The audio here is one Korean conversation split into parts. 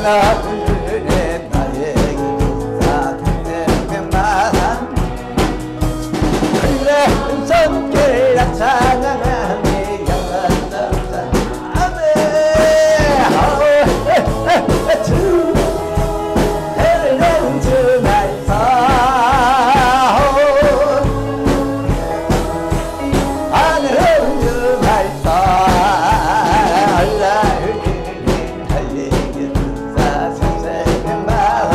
나는 나에게 사랑만 그래 손길라 찬양하니 영원한 아멘 주 해를 주 나의 하늘은 주 나의 달리기 주사 생생한 마음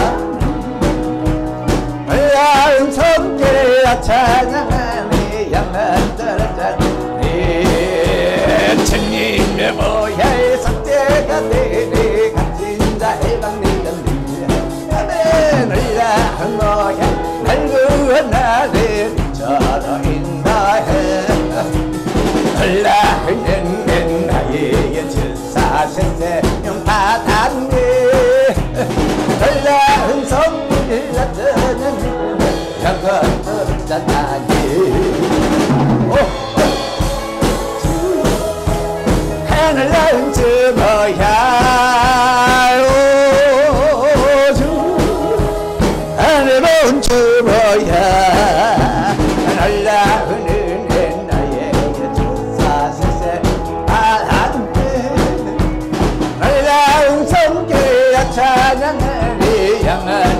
흘러온 손길라 찬양하니 영원한 주님의 보혈 석재가 되니 갇힌 자의 방리던 아멘 흘러온 보혈 날 구원하는 저로 인도해 흘러오는 나에게 주사 생생한 바다니 흘러온 손길라 찬양하니 영원한 하늘 낳은 주 뭐야 주 하늘 본 주 뭐야 하늘 낳은 나에게 주사 생생한데 하늘 낳은 손길라 찬양하니 영원한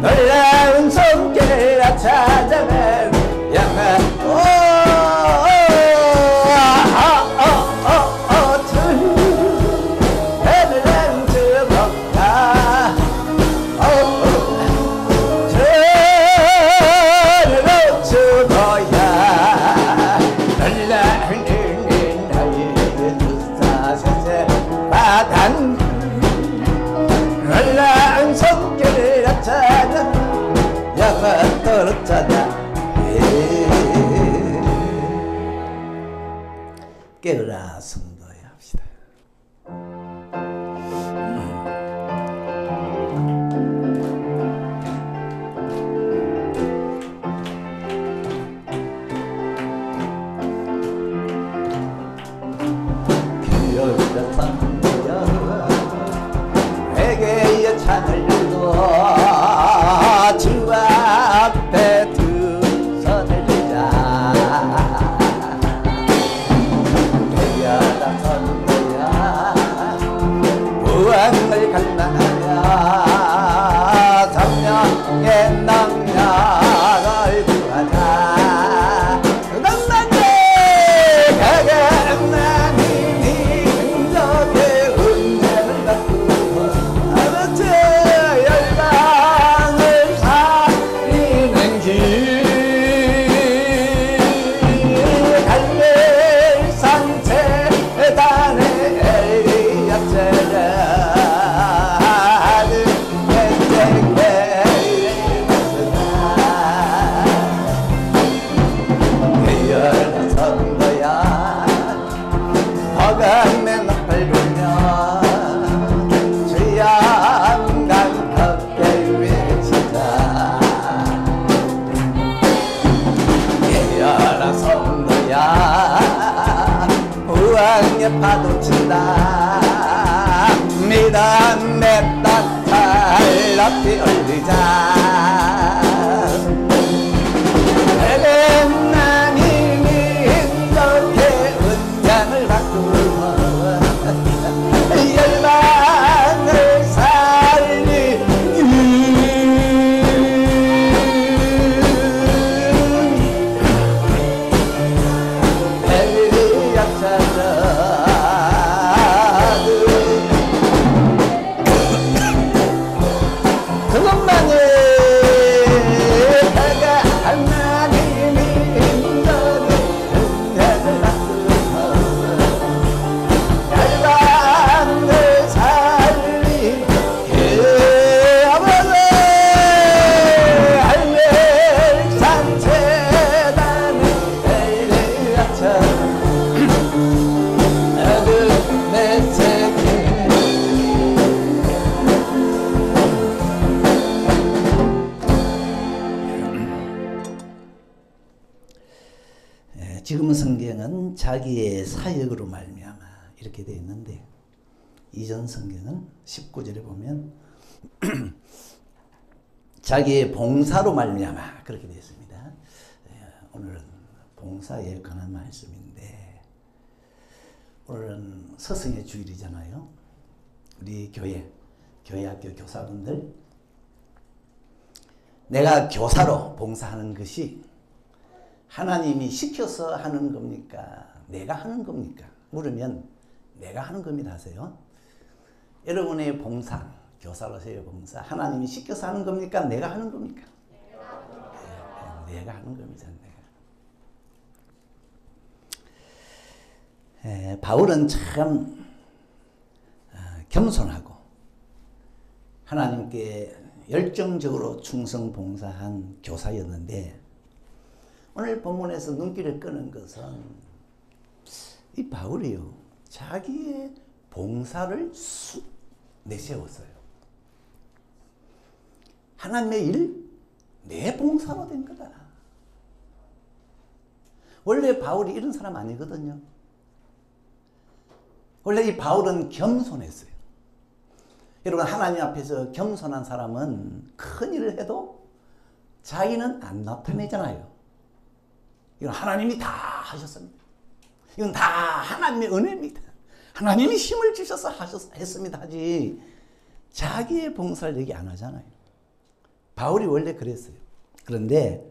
놀라운 손길라 찾아낸 양한 해늘은 주먹다 저리로 주고야 놀라운 나에게 주사 세세 바단 놀라운 손길을 찾아 영원 떨어졌다 깨어라 성도야 합시다. 깨어라 성도야 회개의 찬을 들고 주 앞에 두 손을 들자 깨어라 성도야 무언을 갈망하며 성령의 능력을 구하자 넌만이 가감나니 긍정의 은혜를 받고 열방을 살리는 길 갈멜산 재단의 엘리야처럼 허감의 낯을 보며 주여 강하게 외치자 깨어라 성도야 우왕의 파도 친다 믿음의 땅을 높이 올리자 열방을 살리는 엘리야처럼 그것만이 지금 성경은 자기의 사역으로 말미암아 이렇게 되어 있는데 이전 성경은 19절에 보면 자기의 봉사로 말미암아 그렇게 되어 있습니다. 오늘은 봉사에 관한 말씀인데 오늘은 스승의 주일이잖아요. 우리 교회 학교 교사분들 내가 교사로 봉사하는 것이 하나님이 시켜서 하는 겁니까? 내가 하는 겁니까? 물으면 내가 하는 겁니다 하세요. 여러분의 봉사, 교사로서의 봉사 하나님이 시켜서 하는 겁니까? 내가 하는 겁니까? 내가 하는 겁니다. 바울은 참 겸손하고 하나님께 열정적으로 충성 봉사한 교사였는데 오늘 본문에서 눈길을 끄는 것은 이 바울이요 자기의 봉사를 내세웠어요. 하나님의 일 내 봉사로 된 거다. 원래 바울이 이런 사람 아니거든요. 원래 이 바울은 겸손했어요. 여러분 하나님 앞에서 겸손한 사람은 큰 일을 해도 자기는 안 나타내잖아요. 이건 하나님이 다 하셨습니다. 이건 다 하나님의 은혜입니다. 하나님이 힘을 주셔서 했습니다 하지 자기의 봉사를 얘기 안 하잖아요. 바울이 원래 그랬어요. 그런데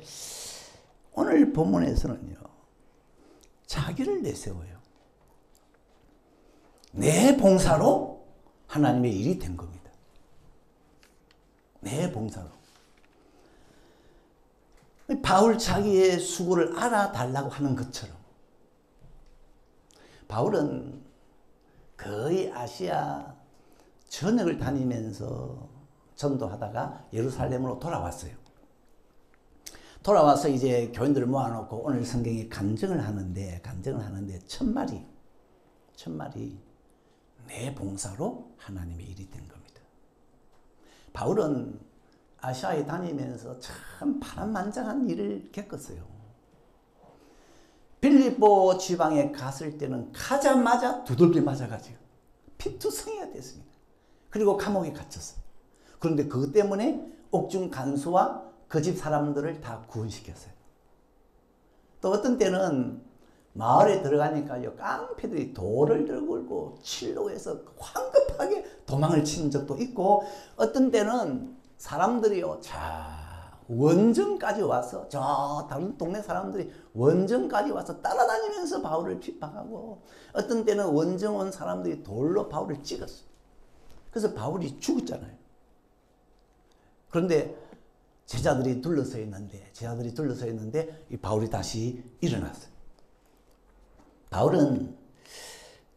오늘 본문에서는요 자기를 내세워요. 내 봉사로 하나님의 일이 된 겁니다. 내 봉사로. 바울 자기의 수고를 알아달라고 하는 것처럼 바울은 거의 아시아 전역을 다니면서 전도하다가 예루살렘으로 돌아왔어요. 돌아와서 이제 교인들을 모아놓고 오늘 성경이 간증을 하는데 천말이 내 봉사로 하나님의 일이 된 겁니다. 바울은 아시아에 다니면서 참 파란만장한 일을 겪었어요. 빌립보 지방에 갔을 때는 가자마자 두들겨 맞아가지고 피투성이가 됐습니다. 그리고 감옥에 갇혔어요. 그런데 그것 때문에 옥중 간수와 그 집 사람들을 다 구원시켰어요. 또 어떤 때는 마을에 들어가니까요 깡패들이 돌을 들고 칠로 해서 황급하게 도망을 치는 적도 있고 어떤 때는 사람들이요 원정까지 와서 저 다른 동네 사람들이 원정까지 와서 따라다니면서 바울을 핍박하고 어떤 때는 원정 온 사람들이 돌로 바울을 찍었어요. 그래서 바울이 죽었잖아요. 그런데 제자들이 둘러서 있는데 이 바울이 다시 일어났어요. 바울은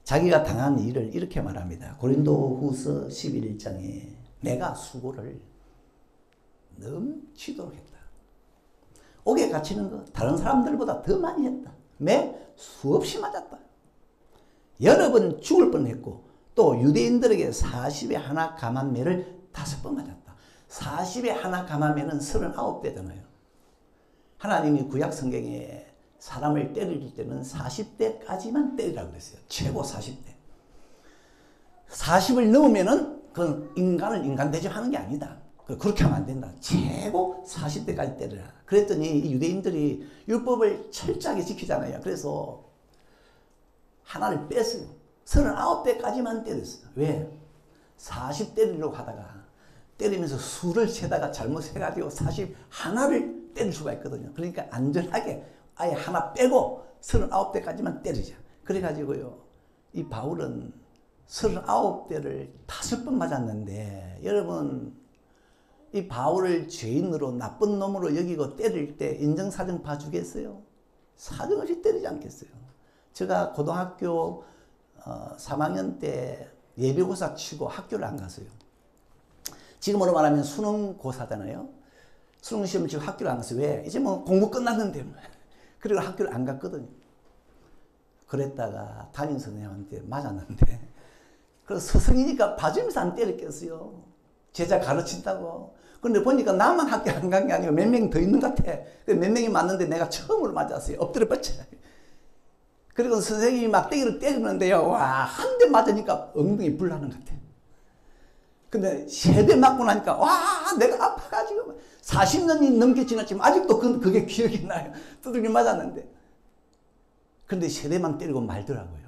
자기가 당한 일을 이렇게 말합니다. 고린도후서 11장에 내가 수고를 넘치도록 했다. 옥에 갇히는 거 다른 사람들보다 더 많이 했다. 매 수없이 맞았다. 여러 번 죽을 뻔했고 또 유대인들에게 40에 하나 감한 매를 5번 맞았다. 40에 하나 감하면은 39대잖아요. 하나님이 구약 성경에 사람을 때릴 때는 40대까지만 때리라고 그랬어요. 최고 40대. 40을 넘으면은 그건 인간을 인간 대접하는 게 아니다. 그렇게 하면 안 된다. 최고 40대까지 때리라. 그랬더니 유대인들이 율법을 철저하게 지키잖아요. 그래서 하나를 뺐어요. 39대까지만 때렸어요. 왜? 40 때리려고 하다가 때리면서 수를 세다가 잘못해가지고 41을 때릴 수가 있거든요. 그러니까 안전하게 아예 하나 빼고 39대까지만 때리자. 그래가지고요. 이 바울은 39대를 5번 맞았는데 여러분 이 바울을 죄인으로 나쁜 놈으로 여기고 때릴 때 인정사정 봐주겠어요? 사정없이 때리지 않겠어요? 제가 고등학교 3학년 때 예비고사 치고 학교를 안 갔어요. 지금으로 말하면 수능고사잖아요. 수능시험 치고 학교를 안 갔어요. 왜? 이제 뭐 공부 끝났는데 그리고 학교를 안 갔거든요. 그랬다가 담임 선생님한테 맞았는데 그래서 스승이니까 봐주면서 안 때렸겠어요. 제자 가르친다고. 그런데 보니까 나만 학교 안 간 게 아니고 몇 명이 더 있는 것 같아. 몇 명이 맞는데 내가 처음으로 맞았어요. 엎드려 뻗쳐. 그리고 선생님이 막대기를 때리는데요. 와, 한 대 맞으니까 엉덩이 불나는 것 같아. 근데 3대 맞고 나니까 와, 내가 아파가지고 40년이 넘게 지났지만 아직도 그게 기억이 나요. 두들겨 맞았는데. 근데 3대만 때리고 말더라고요.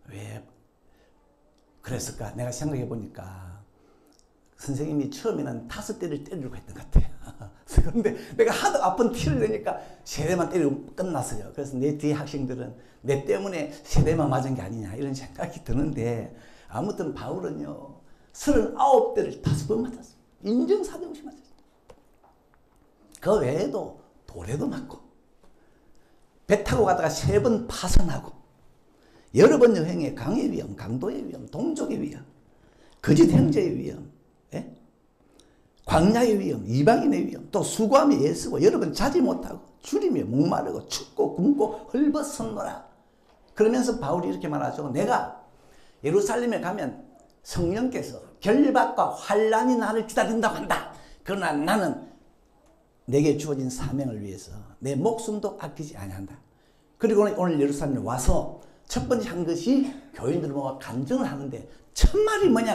왜 그랬을까? 내가 생각해 보니까 선생님이 처음에는 5대를 때리려고 했던 것 같아요. 그런데 내가 하도 아픈 티를 내니까 3대만 때리고 끝났어요. 그래서 내 뒤에 학생들은 내 때문에 3대만 맞은 게 아니냐 이런 생각이 드는데, 아무튼 바울은요 39대를 5번 맞았어요. 인정사정 없이 맞았어요. 그 외에도 돌에도 맞고, 배 타고 가다가 3번 파선하고, 여러 번 여행에 강의 위험, 강도의 위험, 동족의 위험, 거짓 형제의 위험, 예? 광야의 위험, 이방인의 위험, 또 수고하며 애쓰고 여러 번 자지 못하고 줄이며 목마르고 춥고 굶고 헐벗었노라. 그러면서 바울이 이렇게 말하죠. 내가 예루살렘에 가면 성령께서 결박과 환란이 나를 기다린다고 한다. 그러나 나는 내게 주어진 사명을 위해서 내 목숨도 아끼지 아니한다. 그리고 오늘 예루살렘에 와서 첫 번째 한 것이 교인들을 모아 간증을 하는데, 첫 말이 뭐냐?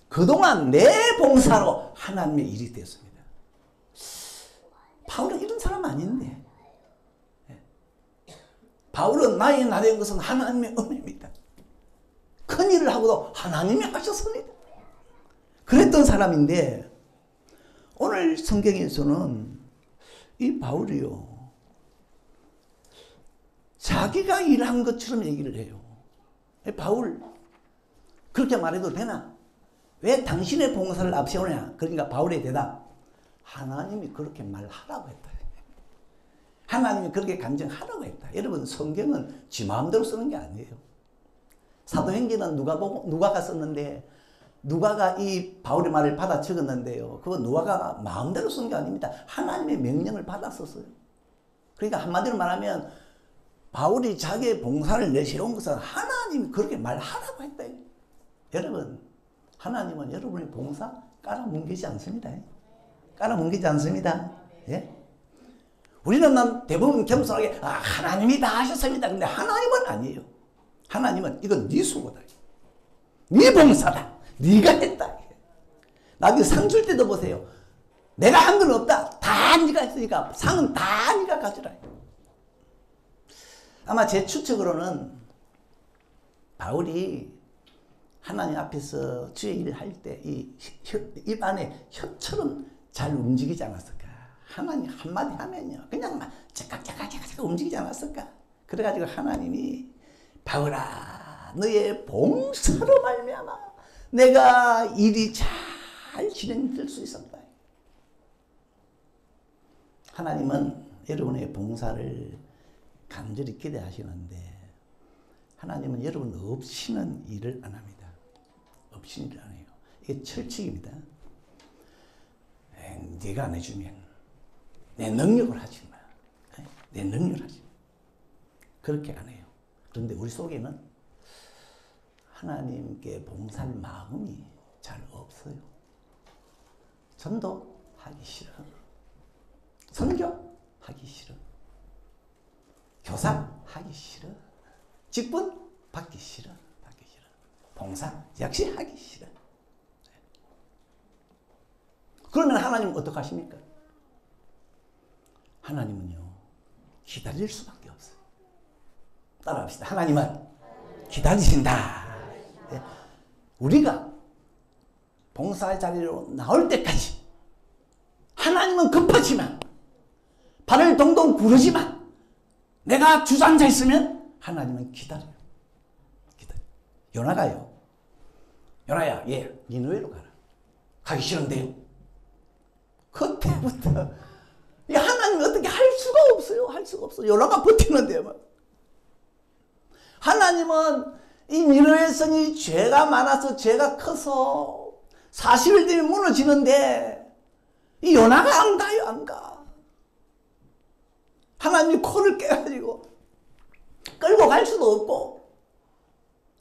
그동안 내 봉사로 하나님의 일이 되었습니다. 바울은 이런 사람 아닌데, 바울은 나의 나된 것은 하나님의 은혜입니다. 큰 일을 하고도 하나님이 하셨습니다. 그랬던 사람인데, 오늘 성경에서는 이 바울이요 자기가 일한 것처럼 얘기를 해요. 바울 그렇게 말해도 되나? 왜 당신의 봉사를 앞세우냐? 그러니까 바울의 대답, 하나님이 그렇게 말하라고 했다. 하나님이 그렇게 간증하라고 했다. 여러분, 성경은 지 마음대로 쓰는 게 아니에요. 사도행전은 누가가 썼는데, 누가가 이 바울의 말을 받아 적었는데요, 그거 누가가 마음대로 쓴 게 아닙니다. 하나님의 명령을 받아 썼어요. 그러니까 한마디로 말하면 바울이 자기의 봉사를 내세운 것은 하나님이 그렇게 말하라고 했다. 여러분, 하나님은 여러분의 봉사 깔아뭉개지 않습니다. 깔아뭉개지 않습니다. 예? 우리는 대부분 겸손하게 하나님이 다 하셨습니다. 근데 하나님은 아니에요. 하나님은 이건 네 수고다. 네 봉사다. 네가 했다. 나중에 상 줄 때도 보세요. 내가 한 건 없다. 다 네가 했으니까 상은 다 네가 가져라. 아마 제 추측으로는 바울이 하나님 앞에서 주의 일을 할 때 입 안에 혀처럼 잘 움직이지 않았을까. 하나님 한마디 하면요 그냥 막 째깍째깍 움직이지 않았을까. 그래가지고 하나님이 바울아, 너의 봉사로 말미암아 내가 일이 잘 진행될 수 있었다. 하나님은 여러분의 봉사를 간절히 기대하시는데, 하나님은 여러분 없이는 일을 안 합니다. 없이는 일을 안 해요. 이게 철칙입니다. 네가 안 해주면 내 능력을 하지 마. 내 능력을 하지 마. 그렇게 안 해요. 그런데 우리 속에는 하나님께 봉사할 마음이 잘 없어요. 전도하기 싫어. 선교하기 싫어. 교사하기 싫어. 직분 받기 싫어. 봉사 역시 하기 싫어. 그러면 하나님은 어떡하십니까? 하나님은요 기다릴 수밖에 없어요. 따라합시다. 하나님은 기다리신다. 우리가 봉사의 자리로 나올 때까지 하나님은 급하지만, 발을 동동 구르지만, 내가 주저앉아 있으면 하나님은 기다려요. 요나가요. 요나야, 니느웨로 가라. 가기 싫은데요. 그때부터 하나님이 어떻게 할 수가 없어요. 할 수가 없어요. 요나가 버티는데요. 하나님은 이 니느웨 성이 죄가 많아서, 죄가 커서 40일 되면 무너지는데 이 요나가 안 가요. 안 가. 하나님이 코를 깨가지고 끌고 갈 수도 없고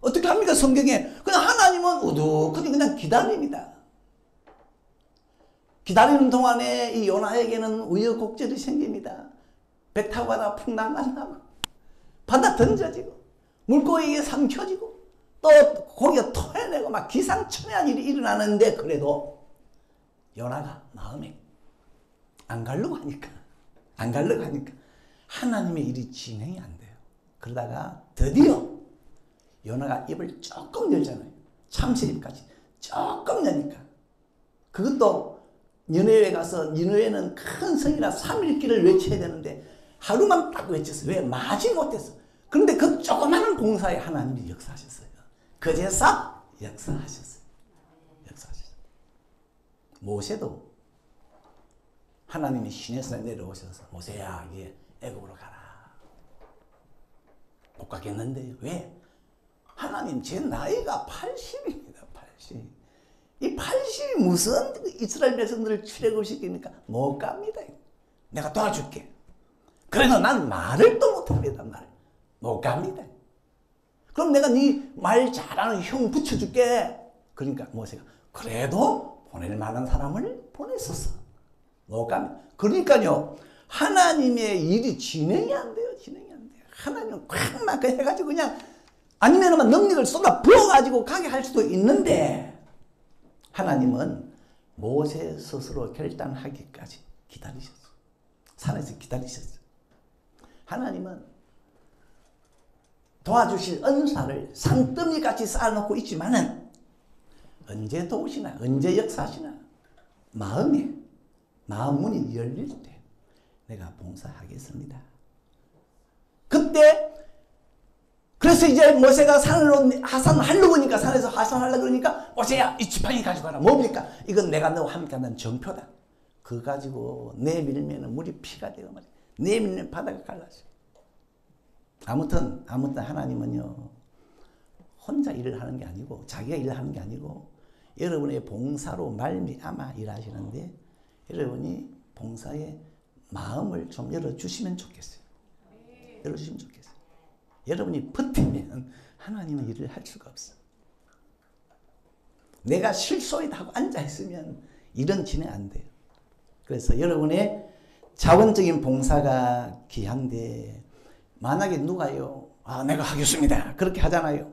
어떻게 합니까? 성경에 그냥 하나님은 우두커니 그냥 기다립니다. 기다리는 동안에 이 요나에게는 우여곡절이 생깁니다. 배 타고 가다가 풍랑 만나고, 바다 고기가 던져지고 물고기가 삼켜지고 또 고기가 토해내고 막 기상천외한 일이 일어나는데 그래도 요나가 마음에 안 가려고 하니까 하나님의 일이 진행이 안 돼요. 그러다가 드디어 요나가 입을 조금 열잖아요. 참새입까지 조금 여니까 그것도 니느웨에 가서 니느웨는 큰 성이라 3일 길을 외쳐야 되는데 하루만 딱 외쳤어요. 왜? 마지 못했어. 그런데 그 조그마한 봉사에 하나님이 역사하셨어요. 그제서 역사하셨어요. 모세도 하나님이 시내산에 내려오셔서 모세야 이제 애굽으로 가라. 못 가겠는데요. 왜? 하나님 제 나이가 80입니다. 80. 이 80이 무슨 이스라엘 백성들을 출애굽시킵니까? 못 갑니다. 내가 도와줄게. 그래서 난 말을 또 못합니다. 못 갑니다. 그럼 내가 네 말 잘하는 형 붙여줄게. 그러니까 모세가 그래도 보낼 만한 사람을 보냈었어. 못 갑니다. 그러니까요. 하나님의 일이 진행이 안 돼요. 하나님은 꽉 막혀 해가지고 그냥 아니면 능력을 쏟아 부어가지고 가게 할 수도 있는데 하나님은 모세 스스로 결단하기까지 기다리셨어요. 산에서 기다리셨어요. 하나님은 도와주실 은사를 산더미같이 쌓아놓고 있지만은 언제 도우시나 언제 역사하시나 마음 문이 열릴 때 내가 봉사하겠습니다. 그때 그래서 이제 모세가 하산하려고 하니까 산에서 하산하려고 그러니까 모세야 이 지팡이 가지고 가라. 뭡니까? 이건 내가 너와 함께하는 정표다. 그거 가지고 내밀면 물이 피가 되고 말이야. 내밀면 바다가 갈라져. 아무튼 하나님은요 혼자 일을 하는 게 아니고 자기가 일을 하는 게 아니고 여러분의 봉사로 말미암아 일하시는데 여러분이 봉사의 마음을 좀 열어주시면 좋겠어요. 여러분이 버티면 하나님은 일을 할 수가 없어. 내가 실소이다 하고 앉아있으면 일은 진행 안 돼요. 그래서 여러분의 자원적인 봉사가 귀한데 만약에 누가요 내가 하겠습니다 그렇게 하잖아요.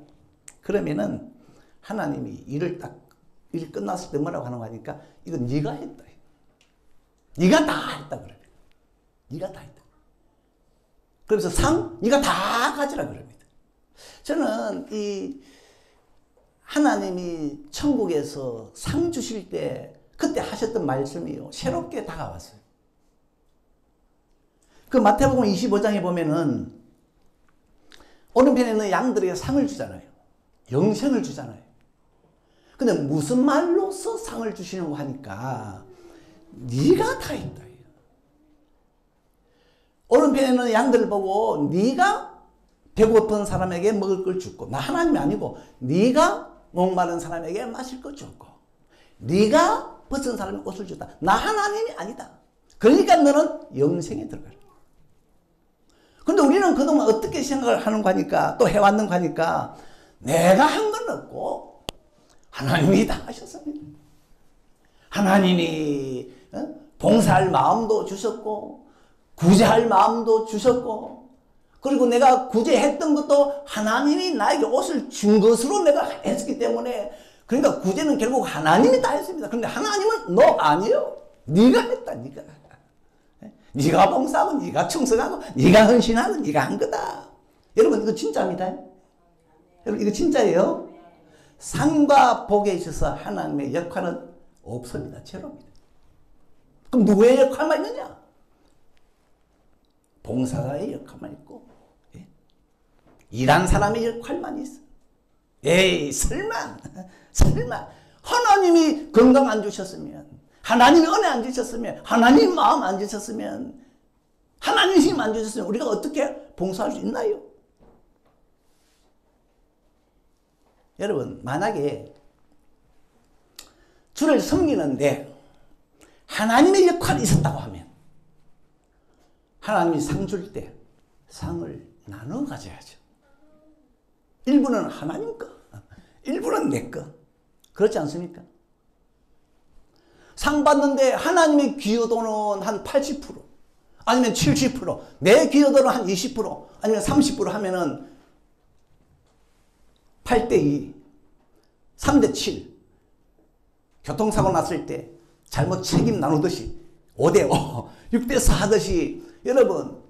그러면은 하나님이 일 끝났을 때 뭐라고 하는 거 하니까 이건 네가 했다. 네가 다 했다 그래. 네가 다 했다. 그래서 상 네가 다 가지라 그럽니다. 저는 이 하나님이 천국에서 상 주실 때 그때 하셨던 말씀이요 새롭게 다가왔어요. 그 마태복음 25장에 보면은 오른편에는 양들에게 상을 주잖아요. 영생을 주잖아요. 근데 무슨 말로서 상을 주시려고 하니까 네가 다 했다. 오른편에는 양들을 보고 네가 배고픈 사람에게 먹을 걸 줬고 나 하나님이 아니고 네가 목마른 사람에게 마실 걸 줬고 네가 벗은 사람에게 옷을 줬다. 나 하나님이 아니다. 그러니까 너는 영생에 들어가라. 근데 우리는 그동안 어떻게 생각을 하는 거니까 또 해왔는 거니까 내가 한 건 없고 하나님이 다 하셨습니다. 하나님이 봉사할 마음도 주셨고 구제할 마음도 주셨고 그리고 내가 구제했던 것도 하나님이 나에게 옷을 준 것으로 내가 했기 때문에 그러니까 구제는 결국 하나님이 다 했습니다. 그런데 하나님은 너 아니요. 네가 했다. 네가 봉사하고 네가 충성하고 네가 헌신하고 네가 한 거다. 여러분 이거 진짜입니다. 여러분 이거 진짜예요. 상과 복에 있어서 하나님의 역할은 없습니다. 제로입니다. 그럼 누구의 역할만 있느냐? 봉사자의 역할만 있고 일한 사람의 역할만 있어. 에이 설마 하나님이 건강 안 주셨으면 하나님이 은혜 안 주셨으면 하나님 마음 안 주셨으면 하나님 힘 안 주셨으면 우리가 어떻게 봉사할 수 있나요? 여러분 만약에 주를 섬기는데 하나님의 역할이 있었다고 하면 하나님이 상 줄 때 상을 나눠 가져야죠. 일부는 하나님 거, 일부는 내 거. 그렇지 않습니까? 상 받는데 하나님의 기여도는 한 80%, 아니면 70%, 내 기여도는 한 20%, 아니면 30% 하면은 8대2, 3대7. 교통사고 났을 때 잘못 책임 나누듯이 5대5, 6대4 하듯이 여러분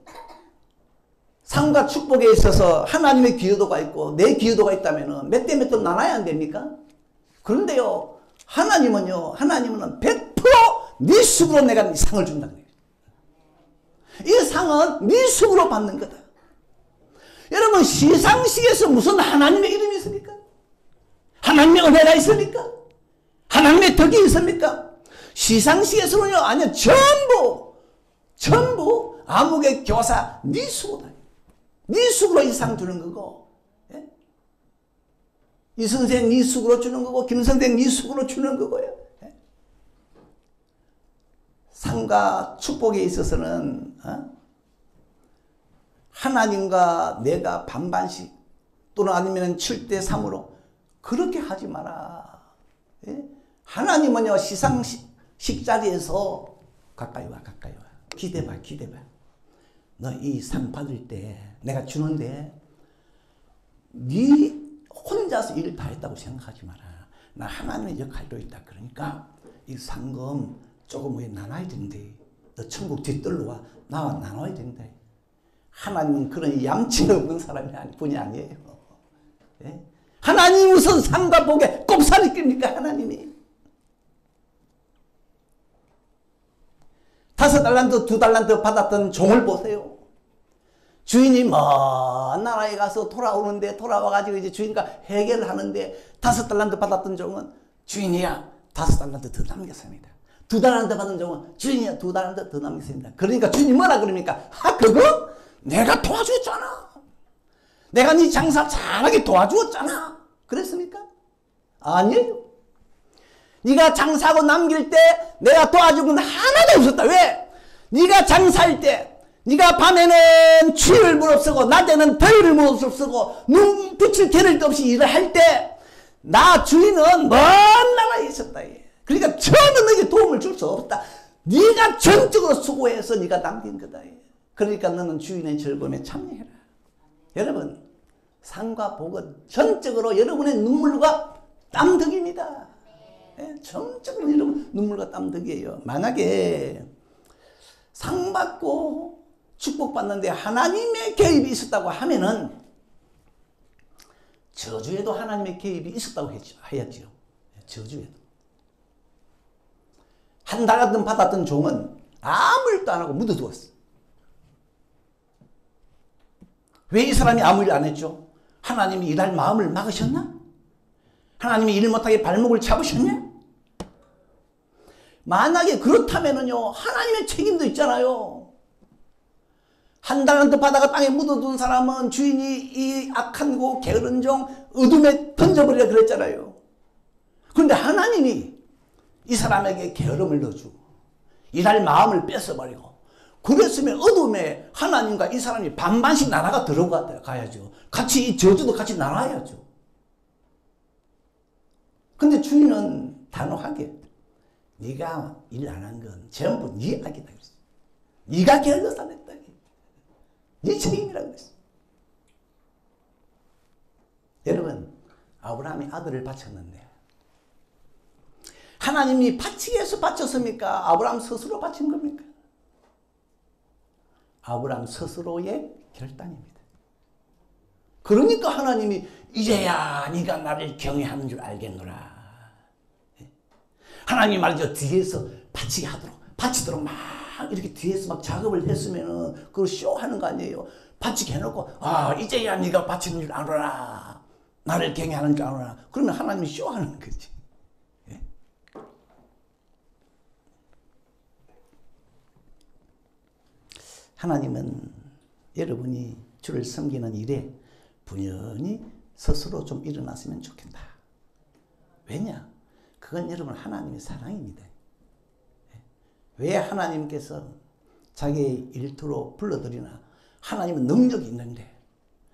상과 축복에 있어서 하나님의 기여도가 있고 내 기여도가 있다면 몇 대 몇도 나눠야 안 됩니까? 그런데요, 하나님은 100% 네 숙으로 내가 이 상을 준다는 거예요. 이 상은 네 숙으로 받는 거다. 여러분, 시상식에서 무슨 하나님의 이름이 있습니까? 하나님의 은혜가 있습니까? 하나님의 덕이 있습니까? 시상식에서는요, 아니요, 전부 아무개 교사 네 숙으로 네 숙으로 이 상 주는 거고, 예? 이 선생 네 숙으로 주는 거고, 김 선생 네 숙으로 주는 거고요. 예? 상과 축복에 있어서는 하나님과 내가 반반씩 또는 아니면 7대3으로 그렇게 하지 마라. 예? 하나님은요, 시상식 자리에서 가까이 와. 기대봐. 너 이 상 받을 때 내가 주는데 네 혼자서 일을 다 했다고 생각하지 마라. 나 하나님의 역할도 있다. 그러니까 이 상금 조금 왜 나눠야 된대. 너 천국 뒤뜰로 와. 나와 나눠야 된다. 하나님은 그런 얌체 없는 분이 아니에요. 예? 하나님 무슨 상과 복에 꼽살이 낍니까? 하나님이 5달란트 2달란트 받았던 종을 보세요. 주인이 먼 나라에 가서 돌아오는데, 돌아와가지고 이제 주인과 해결을 하는데 5달란트 받았던 종은 주인이야 5달란트 더 남겼습니다. 2달란트 받은 종은 주인이야 2달란트 더 남겼습니다. 그러니까 주인이 뭐라 그럽니까? 그거 내가 도와주었잖아. 내가 네 장사 잘하게 도와주었잖아. 그랬습니까? 아니에요. 네가 장사하고 남길 때 내가 도와준 건 하나도 없었다. 왜? 네가 장사할 때 네가 밤에는 추위를 무릅쓰고 낮에는 더위를 무릅쓰고 눈 붙일 겨를도 없이 일을 할 때 나 주인은 먼 나라에 있었다. 그러니까 처음에 너에게 도움을 줄 수 없다. 네가 전적으로 수고해서 네가 남긴 거다. 그러니까 너는 주인의 즐거움에 참여해라. 여러분, 상과 복은 전적으로 여러분의 눈물과 땀덕입니다. 전적으로 여러분 눈물과 땀덕이에요. 만약에 상 받고 축복받는데 하나님의 개입이 있었다고 하면은 저주에도 하나님의 개입이 있었다고 해야지요. 저주에도. 한 달간 받았던 종은 아무 일도 안 하고 묻어두었어. 왜 이 사람이 아무 일 안 했죠? 하나님이 일할 마음을 막으셨나? 하나님이 일 못하게 발목을 잡으셨냐? 만약에 그렇다면은요, 하나님의 책임도 있잖아요. 한 달란트 받아가 땅에 묻어둔 사람은 주인이 이 악한 고 게으른 종 어둠에 던져버리라 그랬잖아요. 그런데 하나님이 이 사람에게 게으름을 넣어주고 일할 마음을 뺏어버리고, 그랬으면 어둠에 하나님과 이 사람이 반반씩 나라가 들어가야죠. 같이 이 저주도 같이 나눠야죠. 근데 주인은 단호하게 네가 일 안 한 건 전부 네 악이다 그랬어. 네가 게을러서 안 했다. 네 책임이라고 그랬어. 여러분, 아브라함이 아들을 바쳤는데 하나님이 바치기 위해서 바쳤습니까? 아브라함 스스로 바친 겁니까? 아브라함 스스로의 결단입니다. 그러니까 하나님이 이제야 네가 나를 경외하는 줄 알겠노라. 하나님이 말이죠, 뒤에서 바치도록 막 이렇게 뒤에서 막 작업을 했으면은 그걸 쇼하는 거 아니에요. 바치게 해놓고 이제야 네가 바치는 줄 알아라. 나를 경외하는 줄 알아라. 그러면 하나님이 쇼하는 거지. 예? 하나님은 여러분이 주를 섬기는 일에 분연히 스스로 좀 일어났으면 좋겠다. 왜냐? 그건 여러분 하나님의 사랑입니다. 왜 하나님께서 자기의 일터로 불러들이나? 하나님은 능력이 있는데,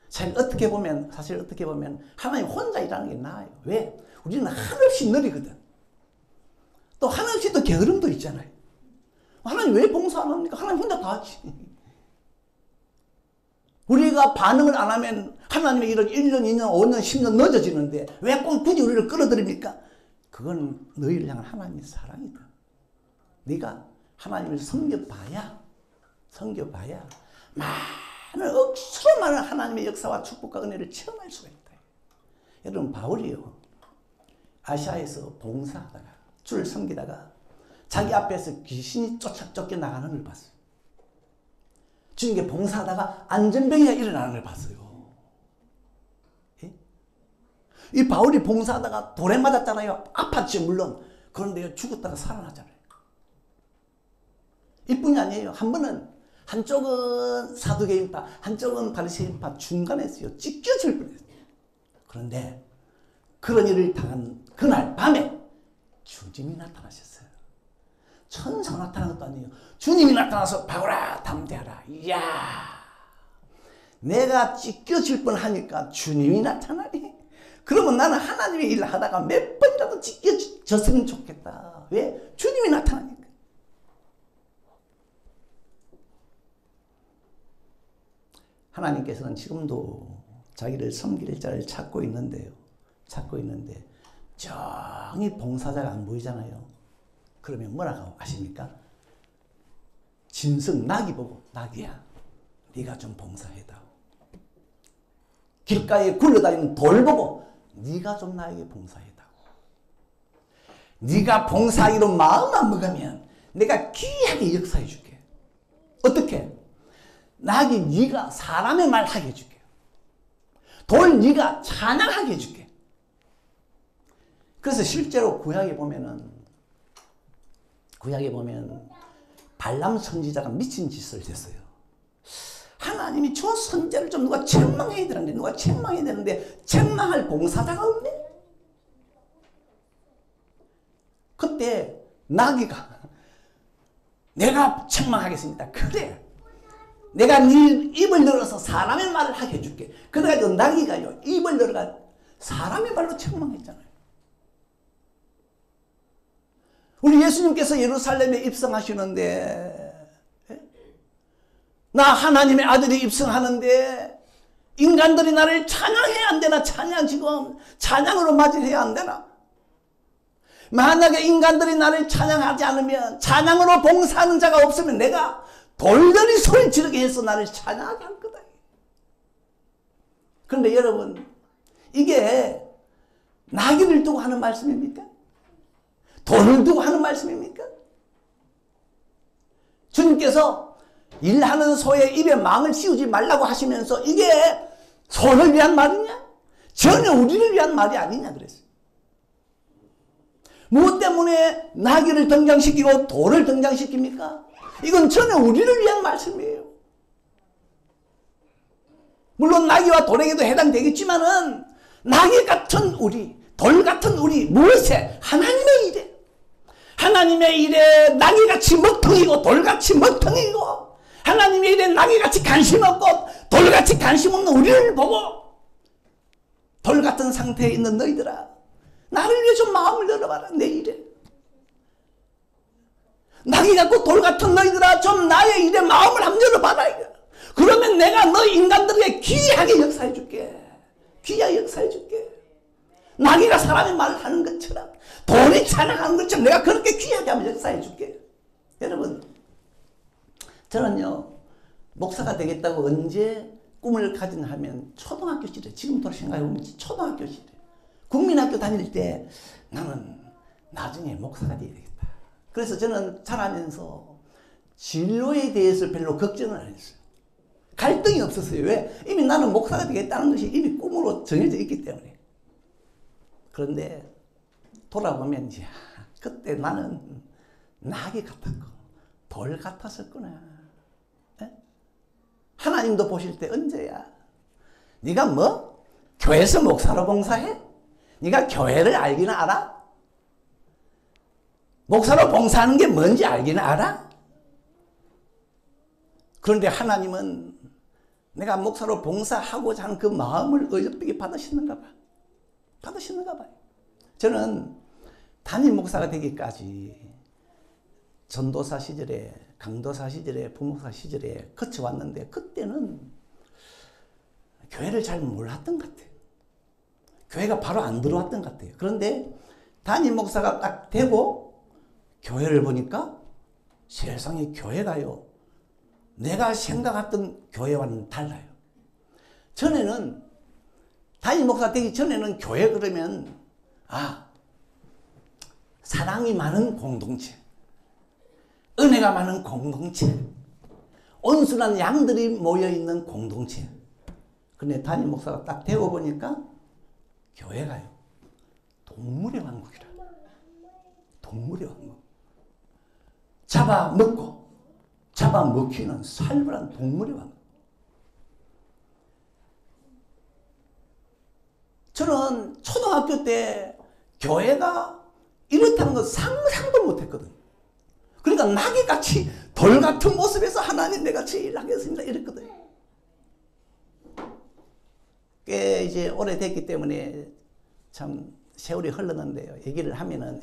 사실 어떻게 보면 하나님 혼자 일하는 게 나아요. 왜? 우리는 한없이 느리거든. 또 한없이 또 게으름도 있잖아요. 하나님 왜 봉사 안 합니까? 하나님 혼자 다 하지. 우리가 반응을 안 하면 하나님의 일은 1년, 2년, 5년, 10년 늦어지는데 왜 꼭 굳이 우리를 끌어들입니까? 그건 너희를 향한 하나님의 사랑이다. 네가 하나님을 섬겨봐야 많은 억수로 많은 하나님의 역사와 축복과 은혜를 체험할 수가 있다. 여러분 바울이요. 아시아에서 봉사하다가 주를 섬기다가 자기 앞에서 귀신이 쫓겨나가는 걸 봤어요. 주님께 봉사하다가 안전병이가 일어나는 걸 봤어요. 예? 이 바울이 봉사하다가 돌에 맞았잖아요. 아팠죠 물론. 그런데 죽었다가 살아나잖아요. 이뿐이 아니에요. 한 번은 한쪽은 사두개인파, 한쪽은 바리새인파 중간에서요. 찢겨질 뻔했어요. 그런데 그런 일을 당한 그날 밤에 주님이 나타나셨어요. 천사가 나타난 것도 아니에요. 주님이 나타나서 바울아 담대하라. 이야, 내가 찢겨질 뻔하니까 주님이 나타나니? 그러면 나는 하나님의 일을 하다가 몇 번이라도 찢겨졌으면 좋겠다. 왜? 주님이 나타나니까. 하나님께서는 지금도 자기를 섬길 자를 찾고 있는데 정이 봉사자가 안 보이잖아요. 그러면 뭐라고 하십니까? 짐승 나귀 보고 나귀야 네가 좀 봉사해다오. 길가에 굴러다니는 돌 보고 네가 좀 나에게 봉사해다오. 네가 봉사하기로 마음만 먹으면 내가 귀하게 역사해 줄게. 어떻게? 나귀 네가 사람의 말 하게 해줄게. 돌 네가 찬양하게 해줄게. 그래서 실제로 구약에 보면 발람 선지자가 미친 짓을 했어요. 하나님이 저 선지자를 좀 누가 책망해야 되는데 책망할 봉사자가 없네. 그때 나귀가 내가 책망하겠습니다. 그래. 내가 네 입을 열어서 사람의 말을 하게 해줄게. 그래가지고 나귀가요 입을 열어가 사람의 말로 책망했잖아요. 우리 예수님께서 예루살렘에 입성하시는데 나 하나님의 아들이 입성하는데 인간들이 나를 찬양해야 안 되나? 지금 찬양으로 맞이해야 안 되나? 만약에 인간들이 나를 찬양하지 않으면, 찬양으로 봉사하는 자가 없으면 내가 돌들이 소리 지르게 해서 나를 찬양하게 할 거다. 그런데 여러분, 이게 나귀를 두고 하는 말씀입니까? 돈을 두고 하는 말씀입니까? 주님께서 일하는 소의 입에 망을 씌우지 말라고 하시면서 이게 소를 위한 말이냐? 전혀 우리를 위한 말이 아니냐 그랬어요. 무엇 때문에 나귀를 등장시키고 돌을 등장시킵니까? 이건 전혀 우리를 위한 말씀이에요. 물론 나귀와 돌에게도 해당되겠지만은 나귀 같은 우리, 돌 같은 우리, 무엇에? 하나님의 일에. 하나님의 일에 나귀같이 먹통이고 돌같이 먹통이고, 하나님의 일에 나귀같이 관심 없고 돌같이 관심 없는 우리를 보고, 돌 같은 상태에 있는 너희들아, 나를 위해 좀 마음을 열어봐라. 내 일에. 나귀 같고 돌 같은 너희들아, 좀 나의 일에 마음을 한번 열어봐라. 그러면 내가 너 인간들에게 귀하게 역사해 줄게. 귀하게 역사해 줄게. 나귀가 사람의 말을 하는 것처럼, 돌이 찬양하는 것처럼 내가 그렇게 귀하게 한번 역사해 줄게. 여러분, 저는요, 목사가 되겠다고 언제 꿈을 가진 하면 초등학교 시절에, 지금도 생각해보면 초등학교 시절에, 국민학교 다닐 때 나는 나중에 목사가 되어야 되겠다. 그래서 저는 자라면서 진로에 대해서 별로 걱정을 안 했어요. 갈등이 없었어요. 왜? 이미 나는 목사가 되겠다는 것이 이미 꿈으로 정해져 있기 때문에. 그런데 돌아보면 이제 그때 나는 나귀 같았고 돌 같았었구나. 에? 하나님도 보실 때 언제야? 네가 뭐? 교회에서 목사로 봉사해? 네가 교회를 알기는 알아? 목사로 봉사하는 게 뭔지 알기는 알아? 그런데 하나님은 내가 목사로 봉사하고자 하는 그 마음을 어여삐게 받으시는가 봐. 받으시는가 봐요. 저는 담임 목사가 되기까지 전도사 시절에, 강도사 시절에, 부목사 시절에 거쳐왔는데 그때는 교회를 잘 몰랐던 것 같아요. 교회가 바로 안 들어왔던 것 같아요. 그런데 담임 목사가 딱 되고 교회를 보니까 세상에 교회가요, 내가 생각했던 교회와는 달라요. 전에는 담임 목사 되기 전에는 교회 그러면 사랑이 많은 공동체, 은혜가 많은 공동체, 온순한 양들이 모여있는 공동체. 근데 담임 목사가 딱 되고 보니까 교회가요, 동물의 왕국이라. 동물의 왕국. 잡아먹고 잡아먹히는 살벌한 동물의 왕국. 저는 초등학교 때 교회가 이렇다는 건 상상도 못했거든. 그러니까 나귀같이 돌 같은 모습에서 하나님 내가 제일 하겠습니다 이랬거든. 꽤 이제 오래됐기 때문에 참 세월이 흘렀는데요. 얘기를 하면은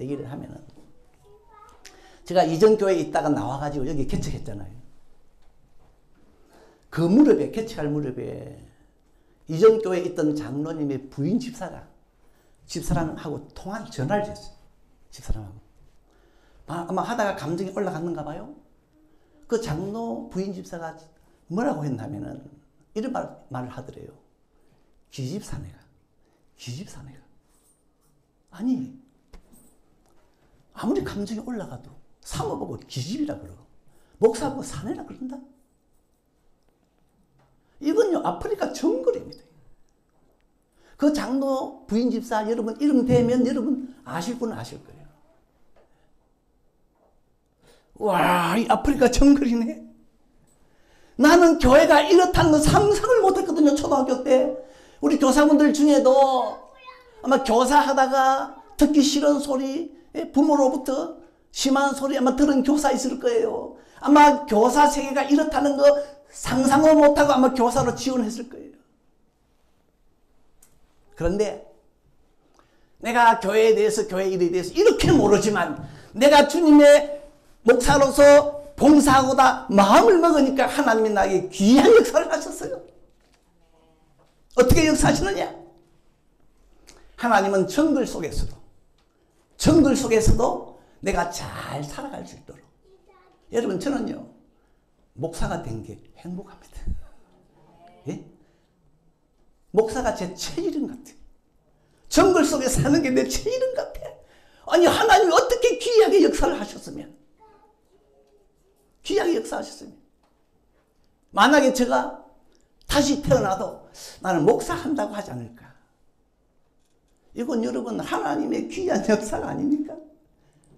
제가 이전 교회에 있다가 나와가지고 여기 개척했잖아요. 그 무렵에, 개척할 무렵에 이전 교회에 있던 장로님의 부인 집사람하고 전화를 했어요. 집사람하고. 아마 하다가 감정이 올라갔는가 봐요. 그 장로 부인 집사가 뭐라고 했냐면은 이런 말을 하더래요. 기집사네가. 아니, 아무리 감정이 올라가도 사모보고 기집이라 그러고 목사보고 사내라 그런다. 이건요, 아프리카 정글입니다. 그 장로 부인 집사 여러분 이름 대면 여러분 아실 분은 아실 거예요. 와, 이 아프리카 정글이네. 나는 교회가 이렇다는 건 상상을 못했거든요. 초등학교 때. 우리 교사분들 중에도 아마 교사하다가 듣기 싫은 소리, 부모로부터 심한 소리 아마 들은 교사 있을 거예요. 아마 교사 세계가 이렇다는 거 상상을 못하고 아마 교사로 지원했을 거예요. 그런데 내가 교회에 대해서, 교회 일에 대해서 이렇게 모르지만 내가 주님의 목사로서 봉사하고다 마음을 먹으니까 하나님이 나에게 귀한 역사를 하셨어요. 어떻게 역사하시느냐? 하나님은 정글 속에서도 내가 잘 살아갈 수 있도록. 여러분, 저는요, 목사가 된 게 행복합니다. 예? 목사가 제 체질인 것 같아요. 정글 속에 사는 게 내 체질인 것 같아요. 아니, 하나님이 어떻게 귀하게 역사를 하셨으면, 귀하게 역사하셨으면, 만약에 제가 다시 태어나도 나는 목사한다고 하지 않을까? 이건 여러분 하나님의 귀한 역사가 아닙니까?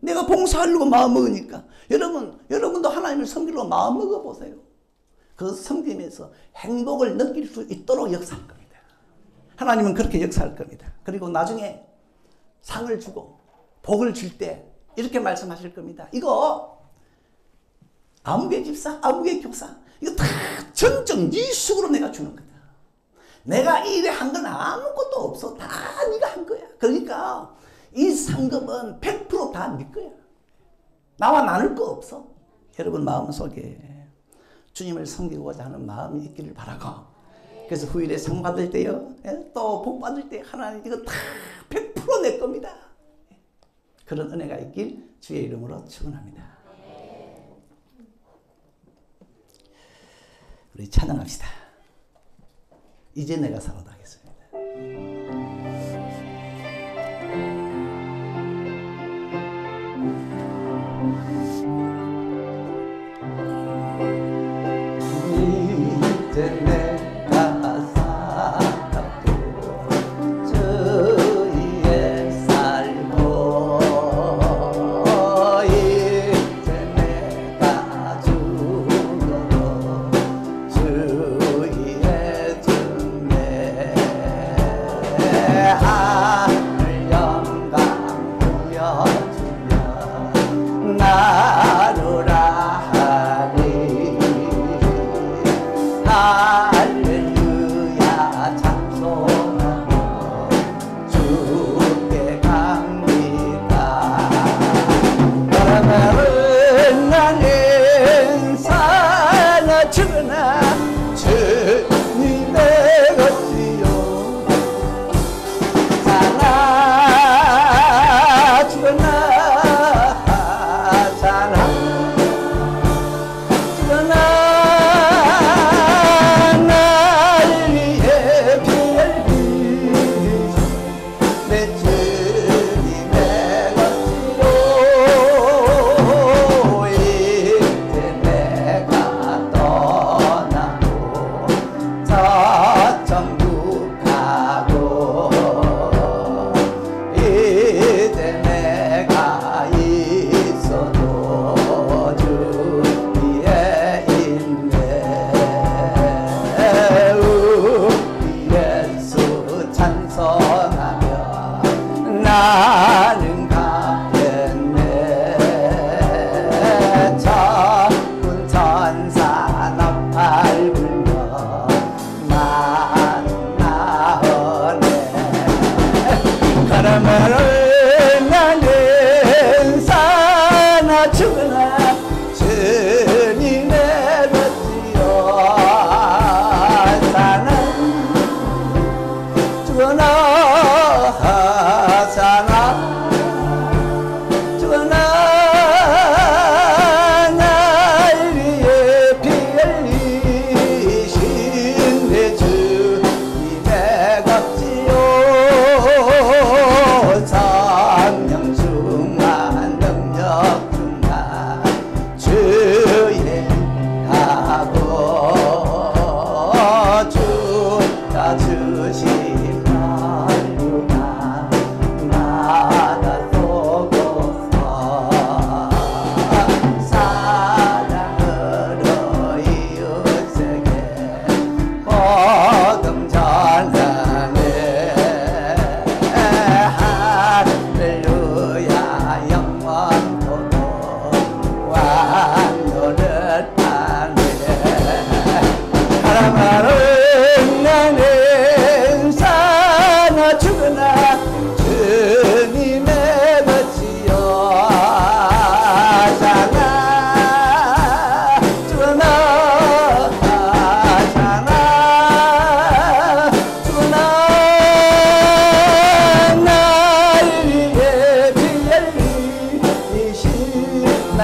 내가 봉사하려고 마음먹으니까 여러분도 하나님을 섬기려고 마음먹어 보세요. 그 섬김에서 행복을 느낄 수 있도록 역사할 겁니다. 하나님은 그렇게 역사할 겁니다. 그리고 나중에 상을 주고 복을 줄 때 이렇게 말씀하실 겁니다. 이거 아무개 집사, 아무개 교사, 이거 다 전적 네 숙으로 내가 주는 거다. 내가 이 일에 한 건 아무것도 없어. 다 네가 한 거야. 그러니까 이 상금은 100% 다 네 거야. 나와 나눌 거 없어. 여러분 마음속에 주님을 섬기고자 하는 마음이 있기를 바라고, 그래서 후일에 상 받을 때요, 또 복 받을 때 하나님 이거 다 100% 내 겁니다. 그런 은혜가 있길 주의 이름으로 축원합니다. 우리 찬양합시다. 이제 내가 살아도 하겠습니다. 이제 내가 살아도 주위에 살고, 이제 내가 죽어도 주위에 죽네. 하늘 영광 보여주며 나누라 하니 할렐루야 찬송하며 주께 갑니다. 나는 죽어나가잖아 죽어나 날 위해 피 흘리신 내 주님의 값지요 성령 충만 능력 충만 주의 하고 주가 주신 하루가 나다 속고서 사랑으로 이웃에게 복음 전하네 할렐루야 영원토록 왕노릇 하네 사랑하는 나는 사나 죽으나 주님의 것이요 사나 죽으나 사나 죽으나 날 위해 피 흘리신 날